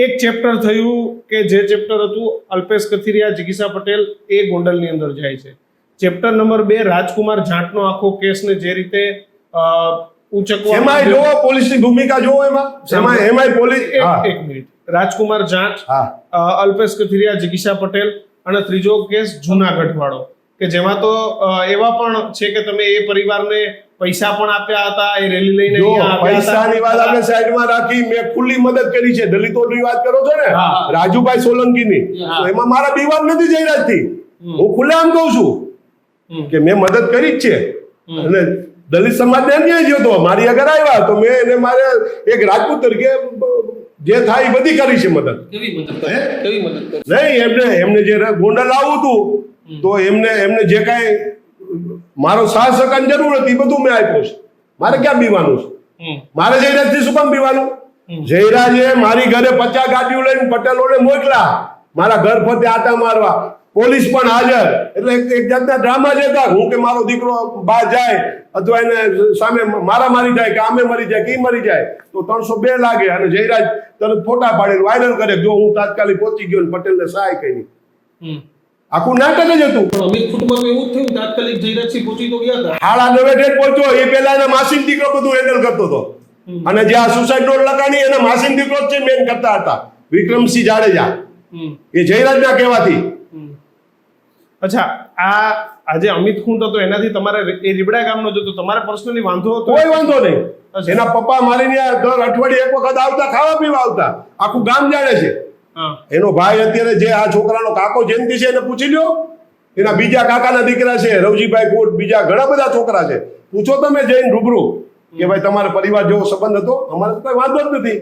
એક ચેપ્ટર થયું કે જે ચેપ્ટર હતું અલ્પેશ કથિરિયા જિગીશા પટેલ એ ગોંડલની અંદર જાય છે. ચેપ્ટર નંબર 2 રાજકુમાર જાટનો આખો કેસને જે રીતે ઉચકવામાં એમાં જોવો પોલીસની ભૂમિકા જોવો એમાં પોલીસ એક મિનિટ. રાજકુમાર જાટ, અલ્પેશ કથિરિયા, જિગીશા પટેલ અને ત્રીજો કેસ જુનાગઢ વાળો કે જેમાં તો એવા પણ છે કે તમે એ પરિવારને પૈસા પણ આપ્યા હતા, એ રેલી લઈને અહીંયા આવ્યા હતા. પૈસાની વાત આપણે સાઈડમાં રાખી, મેં ખુલ્લી મદદ કરી છે. દલિતોની વાત કરો છો ને, રાજુભાઈ સોલંકીની, તો એમાં મારા વિવાદ નથી જયરાજથી. હું ખુલ્લેઆમ કહું છું કે મેં મદદ કરી જ છે અને દલિત સમાજને અન્યાય થયો તો મારી આગળ આવ્યા તો મેં એને મારે એક રાજપૂત તરીકે જે થાય એ બધી કરી છે મદદ. કેવી મદદ નહીં, એમને જે ગોંડલ આવું હતું તો એમને જે કાંઈ મારો સાથ સહકારની જરૂર હતી બધું મેં આપ્યું છે. મારે ક્યાં બીવાનું છે? મારે જયરાજથી શું કામ બીવાનું? જયરાજે મારી ઘરે 50 ગાડીઓ લઈને પટેલોને મોકલા મારા ઘર ફરતે આટા મારવા, પોલીસ પણ હાજર. એટલે એક જાતના ડ્રામા જ હતા. હું કે મારો દીકરો બહાર જાય અથવા એને સામે મારામારી થાય કે આમે મરી જાય કે મરી જાય તો 302 લાગે અને જયરાજ તરત ફોટા પાડીને વાયરલ કરે જો હું તાત્કાલિક પહોંચી ગયો ને પટેલને સહાય કરી. આખું નાટક જ હતું. અમિત કુટુંબમાં એવું જ થયું, તાત્કાલિક જયરાજસિંહ પહોંચી તો ગયા હતા. 9:30 પહોંચ્યો. એ પહેલા એના માસીનો દીકરો બધું હેન્ડલ કરતો હતો અને જે આ સુસાઇડ નોટ લગાડી એના માસીનો દીકરો જ મેન કરતા હતા, વિક્રમસિંહ જાડેજા. એ જયરાજના કહેવાથી. અચ્છા, આજે અમિત ખૂંટ હતો એનાથી તમારે એ રીબડા ગામનો જ હતો, તમારે પર્સનલી વાંધો હતો? કોઈ વાંધો નહીં. એના પપ્પા મારીને દર અઠવાડિયે એક વખત આવતા, ખાવા પીવા આવતા. આખું ગામ જાણે છે. એનો ભાઈ અત્યારે જે આ છોકરાનો કાકો જયંતિ છે એને પૂછી લ્યો. એના બીજા કાકાના દીકરા છે રવજીભાઈ કોટ, બીજા ઘણા બધા છોકરા છે. પૂછો તમે જઈને રૂબરૂ કે ભાઈ તમારા પરિવાર જેવો સંબંધ હતો, અમારે તો કઈ વાંધો જ નથી.